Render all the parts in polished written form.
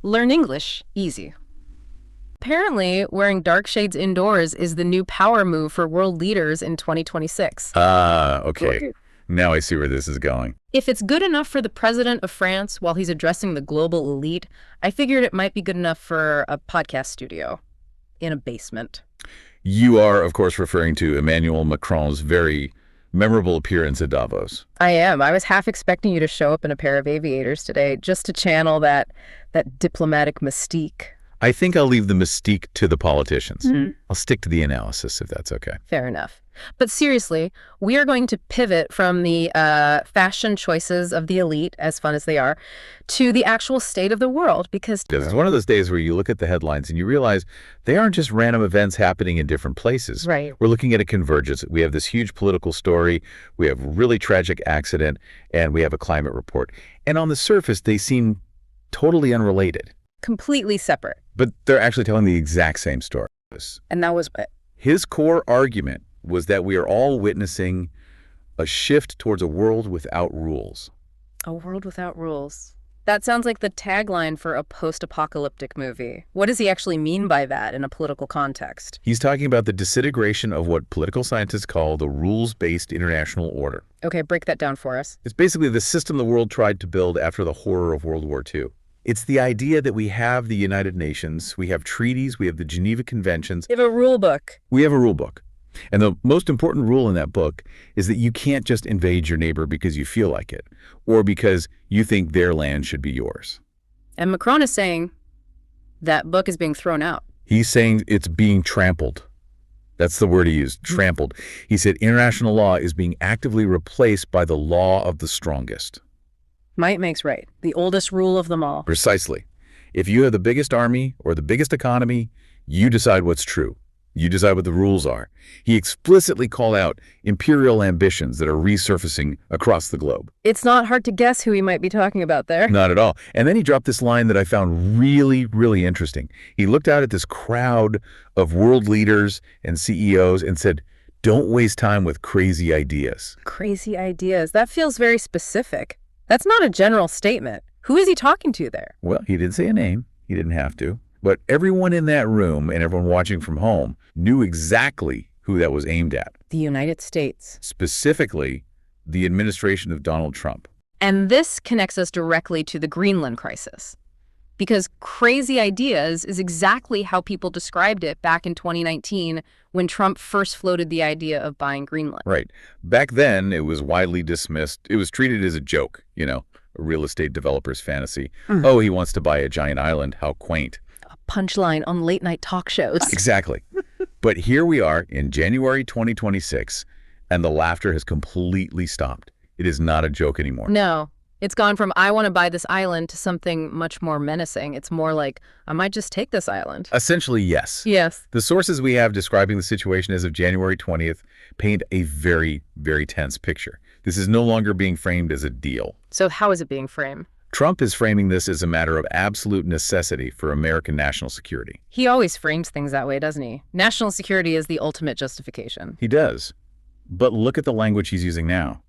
Learn English easy. Apparently, wearing dark shades indoors is the new power move for world leaders in 2026. Okay. Now I see where this is going. If it's good enough for the president of France while he's addressing the global elite, I figured it might be good enough for a podcast studio in a basement. You are, of course, referring to Emmanuel Macron's very memorable appearance at Davos. I am. I was half expecting you to show up in a pair of aviators today just to channel that diplomatic mystique. I think I'll leave the mystique to the politicians. I'll stick to the analysis, if that's okay. Fair enough. But seriously, we are going to pivot from the fashion choices of the elite, as fun as they are, to the actual state of the world, because it's one of those days where you look at the headlines and you realize they aren't just random events happening in different places. Right. We're looking at a convergence. We have this huge political story, we have a really tragic accident, and we have a climate report. And on the surface, they seem totally unrelated. Completely separate. But they're actually telling the exact same story. And that was what? His core argument was that we are all witnessing a shift towards a world without rules. A world without rules. That sounds like the tagline for a post-apocalyptic movie. What does he actually mean by that in a political context? He's talking about the disintegration of what political scientists call the rules-based international order. Okay, break that down for us. It's basically the system the world tried to build after the horror of World War II. It's the idea that we have the United Nations, we have treaties, we have the Geneva Conventions. You have a rule book. We have a rule book. And the most important rule in that book is that you can't just invade your neighbor because you feel like it, or because you think their land should be yours. And Macron is saying that book is being thrown out. He's saying it's being trampled. That's the word he used, trampled. He said international law is being actively replaced by the law of the strongest. Might makes right. The oldest rule of them all. Precisely. If you have the biggest army or the biggest economy, you decide what's true. You decide what the rules are. He explicitly called out imperial ambitions that are resurfacing across the globe. It's not hard to guess who he might be talking about there. Not at all. And then he dropped this line that I found really, really interesting. He looked out at this crowd of world leaders and CEOs and said, "Don't waste time with crazy ideas." Crazy ideas. That feels very specific. That's not a general statement. Who is he talking to there? Well, he didn't say a name. He didn't have to. But everyone in that room and everyone watching from home knew exactly who that was aimed at. The United States. Specifically, the administration of Donald Trump. And this connects us directly to the Greenland crisis. Because crazy ideas is exactly how people described it back in 2019 when Trump first floated the idea of buying Greenland. Right. Back then, it was widely dismissed. It was treated as a joke, you know, a real estate developer's fantasy. Oh, he wants to buy a giant island. How quaint. A punchline on late-night talk shows. Exactly. But here we are in January 2026, and the laughter has completely stopped. It is not a joke anymore. No. It's gone from, I want to buy this island, to something much more menacing. It's more like, I might just take this island. Essentially, yes. Yes. The sources we have describing the situation as of January 20th paint a very, very tense picture. This is no longer being framed as a deal. So how is it being framed? Trump is framing this as a matter of absolute necessity for American national security. He always frames things that way, doesn't he? National security is the ultimate justification. He does. But look at the language he's using now.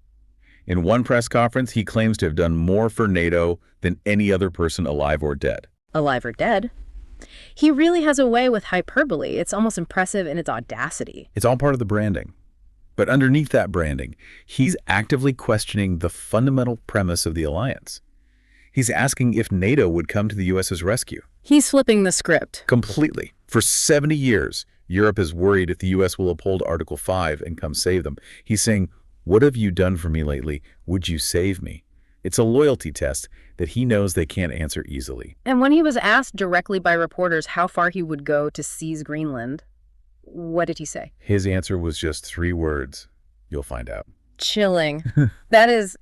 In one press conference, he claims to have done more for NATO than any other person alive or dead. Alive or dead? He really has a way with hyperbole. It's almost impressive in its audacity. It's all part of the branding. But underneath that branding, he's actively questioning the fundamental premise of the alliance. He's asking if NATO would come to the U.S.'s rescue. He's flipping the script. Completely. For 70 years, Europe is worried if the U.S. will uphold Article 5 and come save them. He's saying, "What have you done for me lately? Would you save me?" It's a loyalty test that he knows they can't answer easily. And when he was asked directly by reporters how far he would go to seize Greenland, what did he say? His answer was just 3 words. You'll find out. Chilling. That is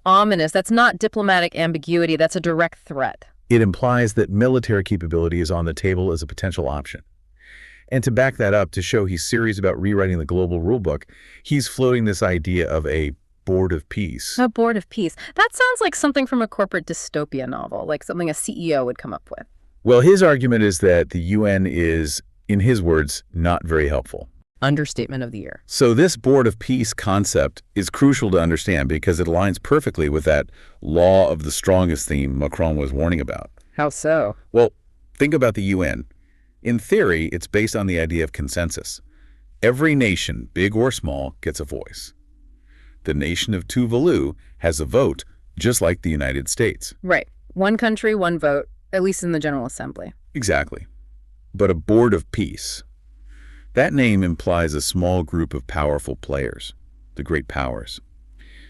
ominous. That's not diplomatic ambiguity. That's a direct threat. It implies that military capability is on the table as a potential option. And to back that up, to show he's serious about rewriting the global rulebook, he's floating this idea of a board of peace. A board of peace. That sounds like something from a corporate dystopia novel, like something a CEO would come up with. Well, his argument is that the UN is, in his words, not very helpful. Understatement of the year. So this board of peace concept is crucial to understand because it aligns perfectly with that law of the strongest theme Macron was warning about. How so? Well, think about the UN. In theory, it's based on the idea of consensus. Every nation, big or small, gets a voice. The nation of Tuvalu has a vote, just like the United States. Right. One country, one vote, at least in the General Assembly. Exactly. But a board of peace. That name implies a small group of powerful players, the great powers,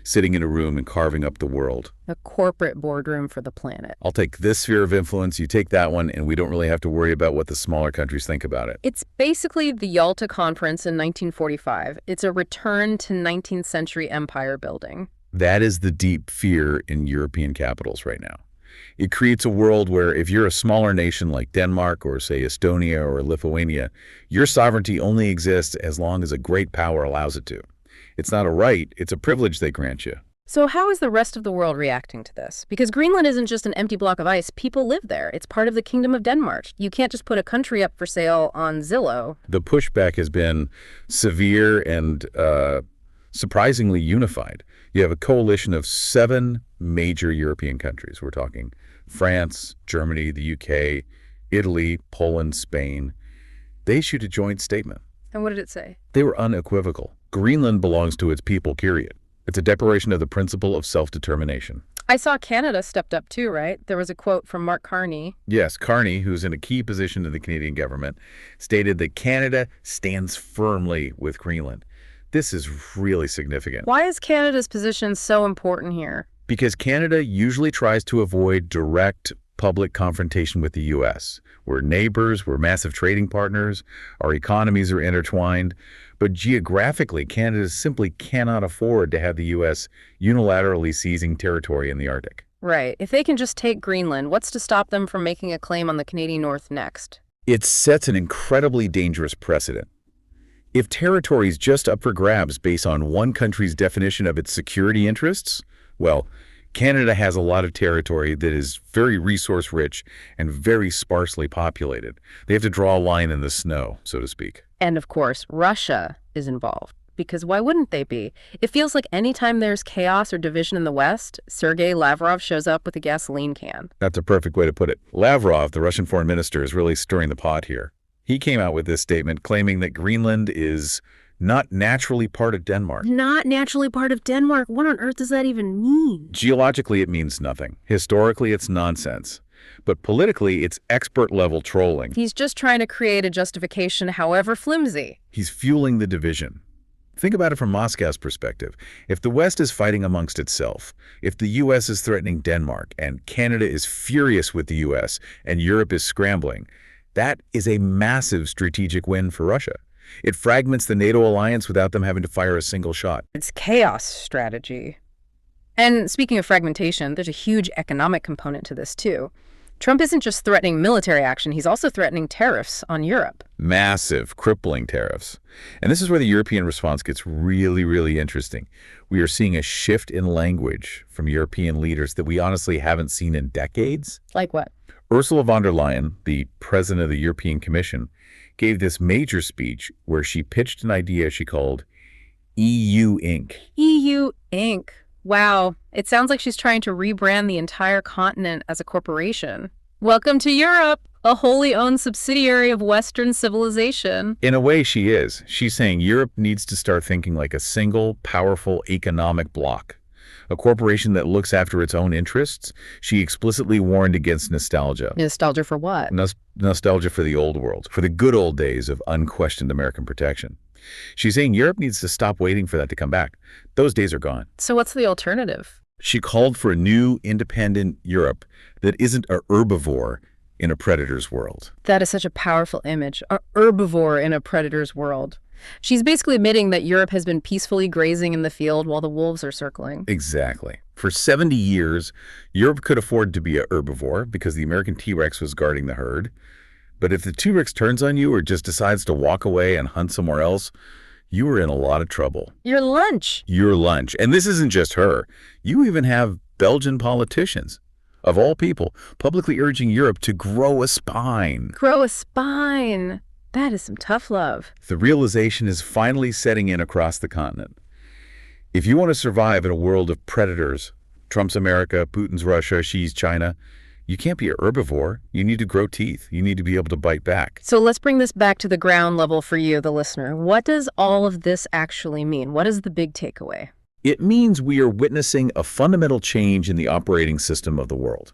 sitting in a room and carving up the world. A corporate boardroom for the planet. I'll take this sphere of influence, you take that one, and we don't really have to worry about what the smaller countries think about it. It's basically the Yalta Conference in 1945. It's a return to 19th century empire building. That is the deep fear in European capitals right now. It creates a world where if you're a smaller nation like Denmark or, say, Estonia or Lithuania, your sovereignty only exists as long as a great power allows it to. It's not a right, it's a privilege they grant you. So how is the rest of the world reacting to this? Because Greenland isn't just an empty block of ice. People live there. It's part of the Kingdom of Denmark. You can't just put a country up for sale on Zillow. The pushback has been severe and surprisingly unified. You have a coalition of 7 major European countries. We're talking France, Germany, the UK, Italy, Poland, Spain. They issued a joint statement. And what did it say? They were unequivocal. Greenland belongs to its people, period. It's a declaration of the principle of self-determination. I saw Canada stepped up too, right? There was a quote from Mark Carney. Yes, Carney, who's in a key position in the Canadian government, stated that Canada stands firmly with Greenland. This is really significant. Why is Canada's position so important here? Because Canada usually tries to avoid direct public confrontation with the U.S. We're neighbors, we're massive trading partners, our economies are intertwined, but geographically, Canada simply cannot afford to have the U.S. unilaterally seizing territory in the Arctic. Right. If they can just take Greenland, what's to stop them from making a claim on the Canadian North next? It sets an incredibly dangerous precedent. If territory is just up for grabs based on one country's definition of its security interests, well, Canada has a lot of territory that is very resource-rich and very sparsely populated. They have to draw a line in the snow, so to speak. And of course, Russia is involved. Because why wouldn't they be? It feels like anytime there's chaos or division in the West, Sergei Lavrov shows up with a gasoline can. That's a perfect way to put it. Lavrov, the Russian foreign minister, is really stirring the pot here. He came out with this statement claiming that Greenland is not naturally part of Denmark. Not naturally part of Denmark? What on earth does that even mean? Geologically, it means nothing. Historically, it's nonsense. But politically, it's expert-level trolling. He's just trying to create a justification, however flimsy. He's fueling the division. Think about it from Moscow's perspective. If the West is fighting amongst itself, if the U.S. is threatening Denmark, and Canada is furious with the U.S., and Europe is scrambling, that is a massive strategic win for Russia. It fragments the NATO alliance without them having to fire a single shot. It's chaos strategy. And speaking of fragmentation, there's a huge economic component to this too. Trump isn't just threatening military action, he's also threatening tariffs on Europe. Massive, crippling tariffs. And this is where the European response gets really, really interesting. We are seeing a shift in language from European leaders that we honestly haven't seen in decades. Like what? Ursula von der Leyen, the president of the European Commission, gave this major speech where she pitched an idea she called EU Inc. EU Inc. Wow. It sounds like she's trying to rebrand the entire continent as a corporation. Welcome to Europe, a wholly owned subsidiary of Western civilization. In a way, she is. She's saying Europe needs to start thinking like a single, powerful economic bloc. A corporation that looks after its own interests. She explicitly warned against nostalgia. Nostalgia for what? Nostalgia for the old world, for the good old days of unquestioned American protection. She's saying Europe needs to stop waiting for that to come back. Those days are gone. So what's the alternative? She called for a new, independent Europe that isn't a herbivore in a predator's world. That is such a powerful image, a herbivore in a predator's world. She's basically admitting that Europe has been peacefully grazing in the field while the wolves are circling. Exactly. For 70 years, Europe could afford to be a herbivore because the American T-Rex was guarding the herd. But if the T-Rex turns on you or just decides to walk away and hunt somewhere else, you are in a lot of trouble. Your lunch. Your lunch. And this isn't just her. You even have Belgian politicians, of all people, publicly urging Europe to grow a spine. Grow a spine. That is some tough love. The realization is finally setting in across the continent. If you want to survive in a world of predators, Trump's America, Putin's Russia, Xi's China, You can't be a herbivore. You need to grow teeth. You need to be able to bite back. So let's bring this back to the ground level for you, the listener. What does all of this actually mean? What is the big takeaway? It means we are witnessing a fundamental change in the operating system of the world.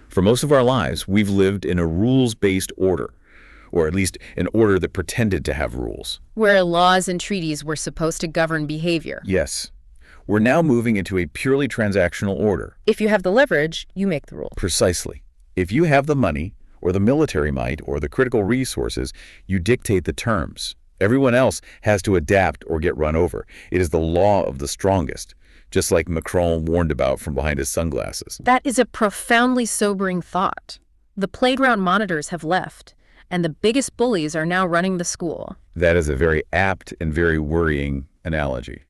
For most of our lives, we've lived in a rules-based order, or at least an order that pretended to have rules. Where laws and treaties were supposed to govern behavior. Yes. We're now moving into a purely transactional order. If you have the leverage, you make the rules. Precisely. If you have the money, or the military might, or the critical resources, you dictate the terms. Everyone else has to adapt or get run over. It is the law of the strongest, just like Macron warned about from behind his sunglasses. That is a profoundly sobering thought. The playground monitors have left, and the biggest bullies are now running the school. That is a very apt and very worrying analogy.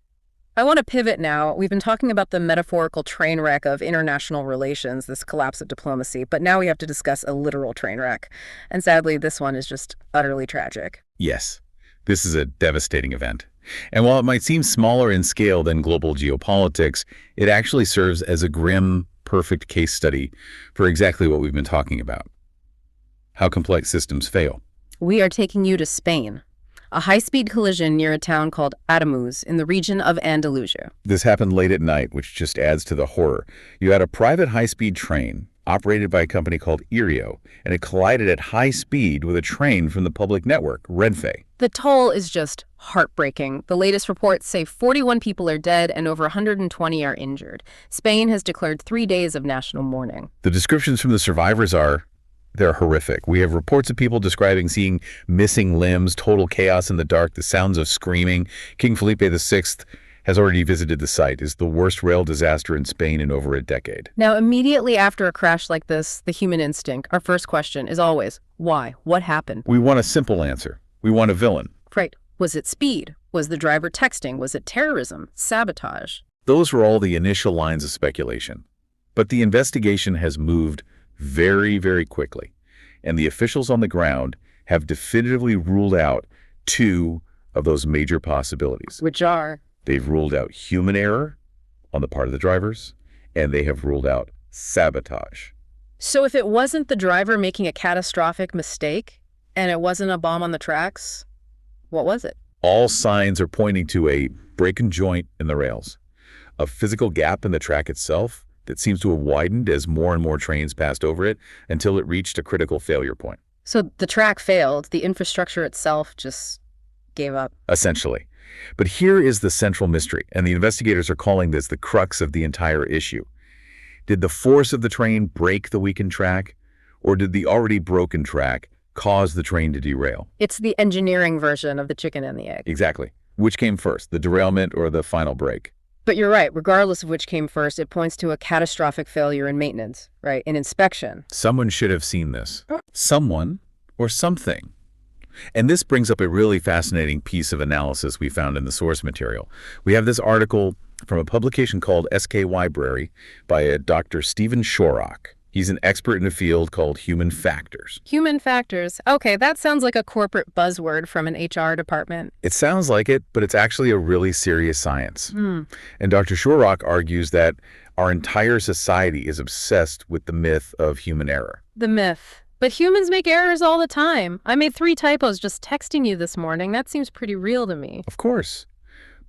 I want to pivot now. We've been talking about the metaphorical train wreck of international relations, this collapse of diplomacy, but now we have to discuss a literal train wreck. And sadly, this one is just utterly tragic. Yes, this is a devastating event. And while it might seem smaller in scale than global geopolitics, it actually serves as a grim, perfect case study for exactly what we've been talking about. How complex systems fail. We are taking you to Spain. A high-speed collision near a town called Ademuz in the region of Andalusia. This happened late at night, which just adds to the horror. You had a private high-speed train operated by a company called Irio, and it collided at high speed with a train from the public network, Renfe. The toll is just heartbreaking. The latest reports say 41 people are dead and over 120 are injured. Spain has declared 3 days of national mourning. The descriptions from the survivors they're horrific. We have reports of people describing seeing missing limbs, total chaos in the dark, the sounds of screaming. King Felipe VI has already visited the site. It's the worst rail disaster in Spain in over a decade. Now, immediately after a crash like this, the human instinct, our first question is always, why? What happened? We want a simple answer. We want a villain. Right. Was it speed? Was the driver texting? Was it terrorism? Sabotage? Those were all the initial lines of speculation. But the investigation has moved very, very quickly, and the officials on the ground have definitively ruled out 2 of those major possibilities. Which are? They've ruled out human error on the part of the drivers, and they have ruled out sabotage. So if it wasn't the driver making a catastrophic mistake, and it wasn't a bomb on the tracks, what was it? All signs are pointing to a broken joint in the rails, a physical gap in the track itself that seems to have widened as more and more trains passed over it until it reached a critical failure point. So the track failed, the infrastructure itself just gave up. Essentially. But here is the central mystery, and the investigators are calling this the crux of the entire issue. Did the force of the train break the weakened track, or did the already broken track cause the train to derail? It's the engineering version of the chicken and the egg. Exactly. Which came first, the derailment or the final break? But you're right, regardless of which came first, it points to a catastrophic failure in maintenance, right? In inspection. Someone should have seen this. Someone or something. And this brings up a really fascinating piece of analysis we found in the source material. We have this article from a publication called SK Library by a Dr. Stephen Shorrock. He's an expert in a field called human factors. Human factors. Okay, that sounds like a corporate buzzword from an HR department. It sounds like it, but it's actually a really serious science. And Dr. Shorrock argues that our entire society is obsessed with the myth of human error. The myth. But humans make errors all the time. I made 3 typos just texting you this morning. That seems pretty real to me. Of course.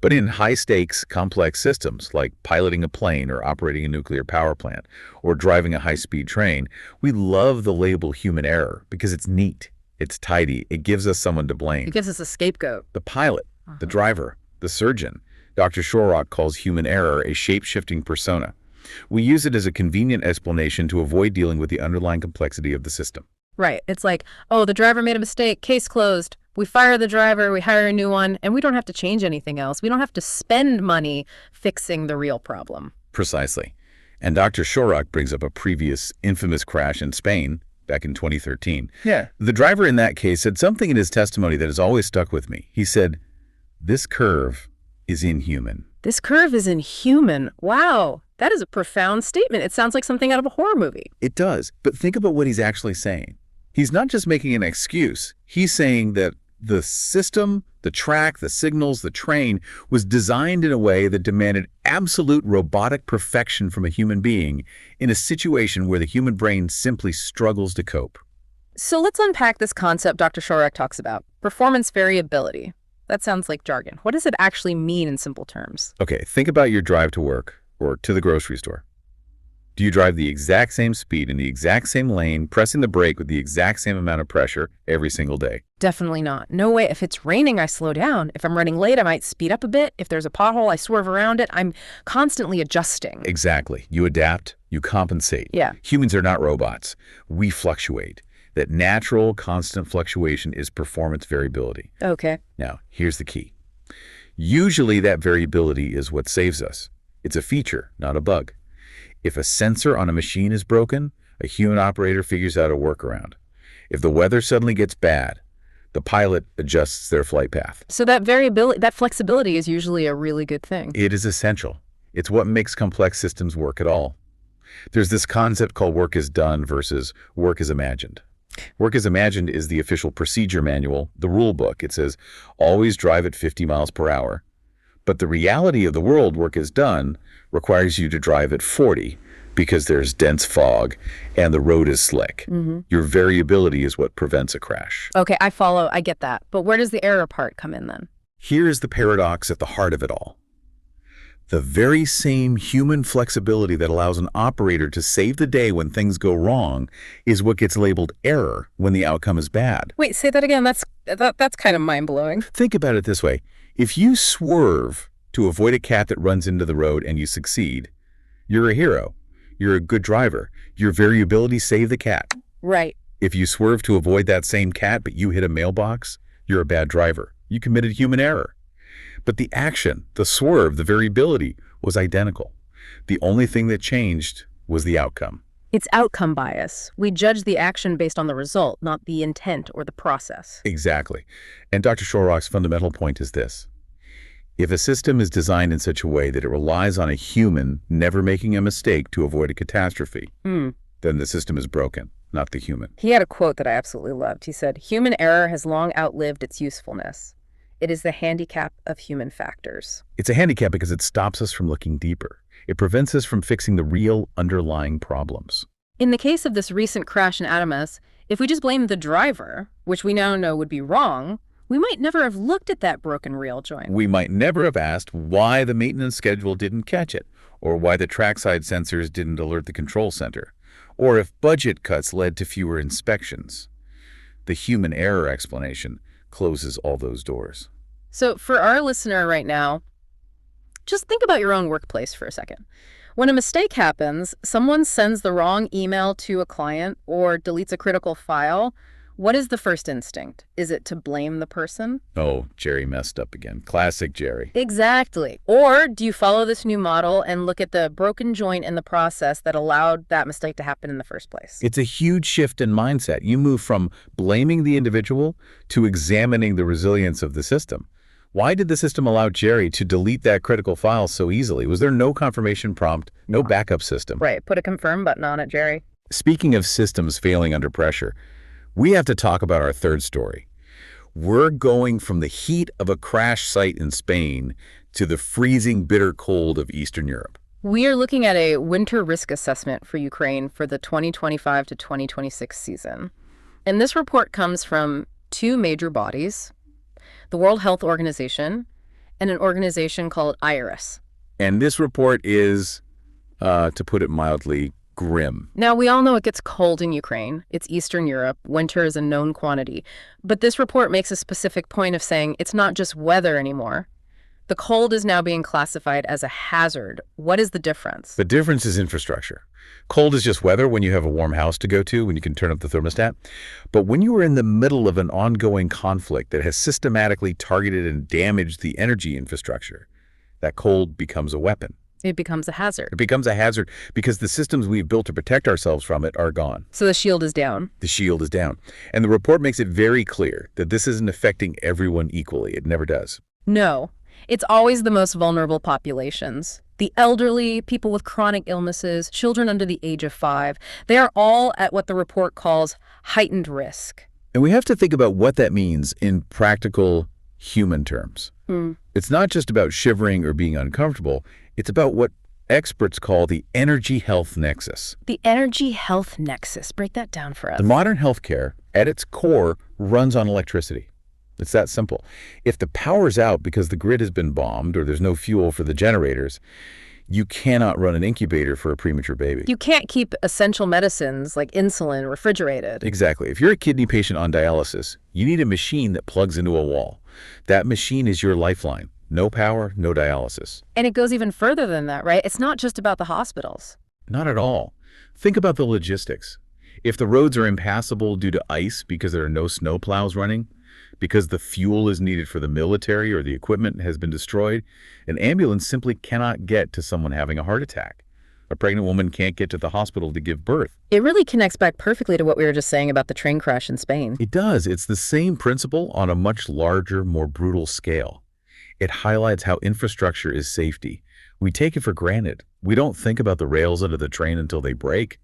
But in high-stakes, complex systems, like piloting a plane or operating a nuclear power plant or driving a high-speed train, we love the label human error because it's neat, it's tidy, it gives us someone to blame. It gives us a scapegoat. The pilot, the driver, the surgeon. Dr. Shorrock calls human error a shape-shifting persona. We use it as a convenient explanation to avoid dealing with the underlying complexity of the system. Right. It's like, oh, the driver made a mistake, case closed. We fire the driver, we hire a new one, and we don't have to change anything else. We don't have to spend money fixing the real problem. Precisely. And Dr. Shorrock brings up a previous infamous crash in Spain back in 2013. Yeah. The driver in that case said something in his testimony that has always stuck with me. He said, "This curve is inhuman." This curve is inhuman. Wow. That is a profound statement. It sounds like something out of a horror movie. It does. But think about what he's actually saying. He's not just making an excuse. He's saying that The system, the track, the signals, the train was designed in a way that demanded absolute robotic perfection from a human being in a situation where the human brain simply struggles to cope. So let's unpack this concept Dr. Shorrock talks about, performance variability. That sounds like jargon. What does it actually mean in simple terms? Okay, think about your drive to work or to the grocery store. Do you drive the exact same speed in the exact same lane, pressing the brake with the exact same amount of pressure every single day? Definitely not. No way. If it's raining, I slow down. If I'm running late, I might speed up a bit. If there's a pothole, I swerve around it. I'm constantly adjusting. Exactly. You adapt, you compensate. Yeah. Humans are not robots. We fluctuate. That natural, constant fluctuation is performance variability. Okay. Now, here's the key. Usually that variability is what saves us. It's a feature, not a bug. If a sensor on a machine is broken, a human operator figures out a workaround. If the weather suddenly gets bad, the pilot adjusts their flight path. So that variability, that flexibility is usually a really good thing. It is essential. It's what makes complex systems work at all. There's this concept called work is done versus work is imagined. Work is imagined is the official procedure manual, the rule book. It says, always drive at 50 miles per hour. But the reality of the world work is done requires you to drive at 40 because there's dense fog and the road is slick. Your variability is what prevents a crash. Okay, I follow. I get that. But where does the error part come in then? Here's the paradox at the heart of it all. The very same human flexibility that allows an operator to save the day when things go wrong is what gets labeled error when the outcome is bad. Wait, say that again. That's kind of mind-blowing. Think about it this way. If you swerve to avoid a cat that runs into the road and you succeed, you're a hero. You're a good driver. Your variability saved the cat. Right. If you swerve to avoid that same cat but you hit a mailbox, you're a bad driver. You committed human error. But the action, the swerve, the variability was identical. The only thing that changed was the outcome. It's outcome bias. We judge the action based on the result, not the intent or the process. Exactly. And Dr. Shorrock's fundamental point is this. If a system is designed in such a way that it relies on a human never making a mistake to avoid a catastrophe, then the system is broken, not the human. He had a quote that I absolutely loved. He said, "Human error has long outlived its usefulness. It is the handicap of human factors." It's a handicap because it stops us from looking deeper. It prevents us from fixing the real underlying problems. In the case of this recent crash in Adamas, if we just blame the driver, which we now know would be wrong, we might never have looked at that broken rail joint. We might never have asked why the maintenance schedule didn't catch it, or why the trackside sensors didn't alert the control center, or if budget cuts led to fewer inspections. The human error explanation closes all those doors. So for our listener right now, just think about your own workplace for a second. When a mistake happens, someone sends the wrong email to a client or deletes a critical file, what is the first instinct? Is it to blame the person? Oh, Jerry messed up again. Classic Jerry. Exactly. Or do you follow this new model and look at the broken joint in the process that allowed that mistake to happen in the first place? It's a huge shift in mindset. You move from blaming the individual to examining the resilience of the system. Why did the system allow Jerry to delete that critical file so easily? Was there no confirmation prompt, no backup system? Right. Put a confirm button on it, Jerry. Speaking of systems failing under pressure, we have to talk about our third story. We're going from the heat of a crash site in Spain to the freezing bitter cold of Eastern Europe. We are looking at a winter risk assessment for Ukraine for the 2025 to 2026 season. And this report comes from two major bodies, the World Health Organization and an organization called IRIS. And this report is, to put it mildly, grim. Now, we all know it gets cold in Ukraine. It's Eastern Europe. Winter is a known quantity. But this report makes a specific point of saying it's not just weather anymore. The cold is now being classified as a hazard. What is the difference? The difference is infrastructure. Cold is just weather when you have a warm house to go to, when you can turn up the thermostat. But when you are in the middle of an ongoing conflict that has systematically targeted and damaged the energy infrastructure, that cold becomes a weapon. It becomes a hazard. It becomes a hazard because the systems we've built to protect ourselves from it are gone. So the shield is down. The shield is down. And the report makes it very clear that this isn't affecting everyone equally. It never does. No. It's always the most vulnerable populations. The elderly, people with chronic illnesses, children under the age of 5. They are all at what the report calls heightened risk. And we have to think about what that means in practical human terms. It's not just about shivering or being uncomfortable. It's about what experts call the energy health nexus. The energy health nexus. Break that down for us. The modern healthcare, at its core, runs on electricity. It's that simple. If the power's out because the grid has been bombed or there's no fuel for the generators, you cannot run an incubator for a premature baby. You can't keep essential medicines like insulin refrigerated. Exactly. If you're a kidney patient on dialysis, you need a machine that plugs into a wall. That machine is your lifeline. No power, no dialysis. And it goes even further than that, right? It's not just about the hospitals. Not at all. Think about the logistics. If the roads are impassable due to ice because there are no snow plows running, because the fuel is needed for the military or the equipment has been destroyed, an ambulance simply cannot get to someone having a heart attack. A pregnant woman can't get to the hospital to give birth. It really connects back perfectly to what we were just saying about the train crash in Spain. It does. It's the same principle on a much larger, more brutal scale. It highlights how infrastructure is safety. We take it for granted. We don't think about the rails under the train until they break.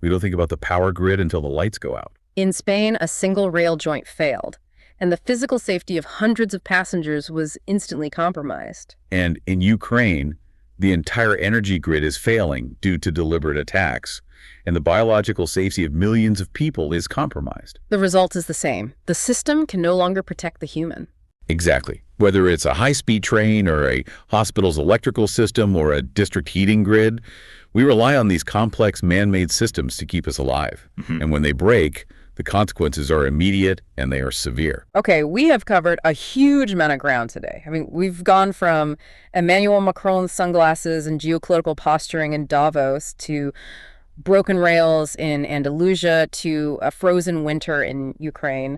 We don't think about the power grid until the lights go out. In Spain, a single rail joint failed, and the physical safety of hundreds of passengers was instantly compromised. And in Ukraine, the entire energy grid is failing due to deliberate attacks, and the biological safety of millions of people is compromised. The result is the same. The system can no longer protect the human. Exactly. Whether it's a high-speed train or a hospital's electrical system or a district heating grid, we rely on these complex man-made systems to keep us alive. And when they break, the consequences are immediate and they are severe. Okay, we have covered a huge amount of ground today. I mean, we've gone from Emmanuel Macron's sunglasses and geopolitical posturing in Davos to broken rails in Andalusia to a frozen winter in Ukraine.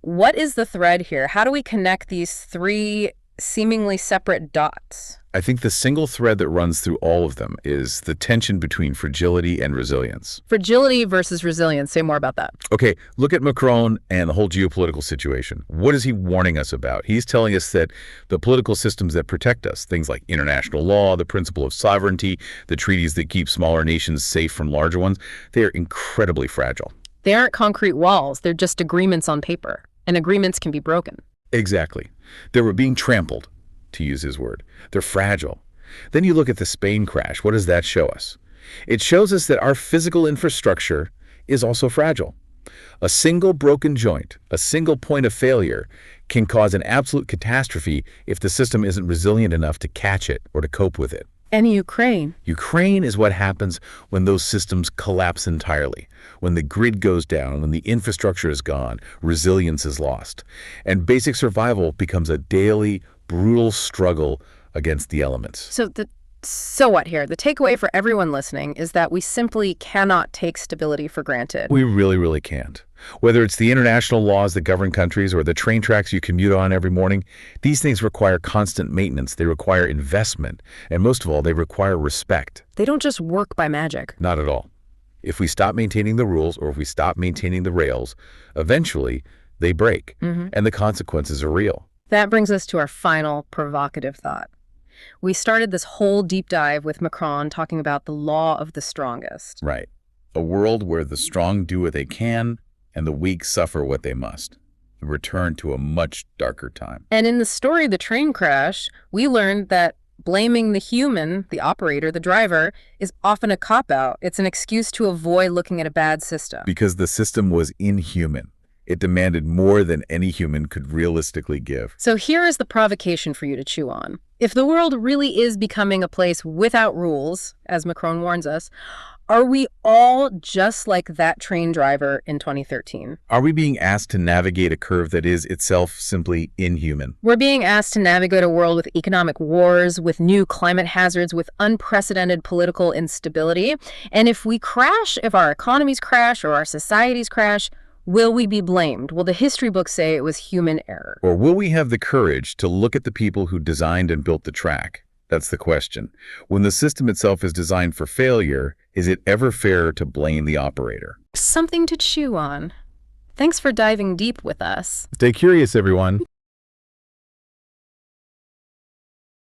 What is the thread here? How do we connect these three seemingly separate dots? I think the single thread that runs through all of them is the tension between fragility and resilience. Fragility versus resilience. Say more about that. Okay, look at Macron and the whole geopolitical situation. What is he warning us about? He's telling us that the political systems that protect us, things like international law, the principle of sovereignty, the treaties that keep smaller nations safe from larger ones, they are incredibly fragile. They aren't concrete walls. They're just agreements on paper. And agreements can be broken. Exactly. They were being trampled, to use his word. They're fragile. Then you look at the Spain crash. What does that show us? It shows us that our physical infrastructure is also fragile. A single broken joint, a single point of failure, can cause an absolute catastrophe if the system isn't resilient enough to catch it or to cope with it. And Ukraine. Ukraine is what happens when those systems collapse entirely, when the grid goes down, when the infrastructure is gone, resilience is lost, and basic survival becomes a daily, brutal struggle against the elements. So what here? The takeaway for everyone listening is that we simply cannot take stability for granted. We really, really can't. Whether it's the international laws that govern countries or the train tracks you commute on every morning, these things require constant maintenance. They require investment. And most of all, they require respect. They don't just work by magic. Not at all. If we stop maintaining the rules or if we stop maintaining the rails, eventually they break. And the consequences are real. That brings us to our final provocative thought. We started this whole deep dive with Macron talking about the law of the strongest. Right. A world where the strong do what they can and the weak suffer what they must. A return to a much darker time. And in the story of the train crash, we learned that blaming the human, the operator, the driver, is often a cop-out. It's an excuse to avoid looking at a bad system. Because the system was inhuman. It demanded more than any human could realistically give. So here is the provocation for you to chew on. If the world really is becoming a place without rules, as Macron warns us, are we all just like that train driver in 2013? Are we being asked to navigate a curve that is itself simply inhuman? We're being asked to navigate a world with economic wars, with new climate hazards, with unprecedented political instability. And if we crash, if our economies crash or our societies crash, will we be blamed? Will the history books say it was human error? Or will we have the courage to look at the people who designed and built the track? That's the question. When the system itself is designed for failure, is it ever fair to blame the operator? Something to chew on. Thanks for diving deep with us. Stay curious, everyone.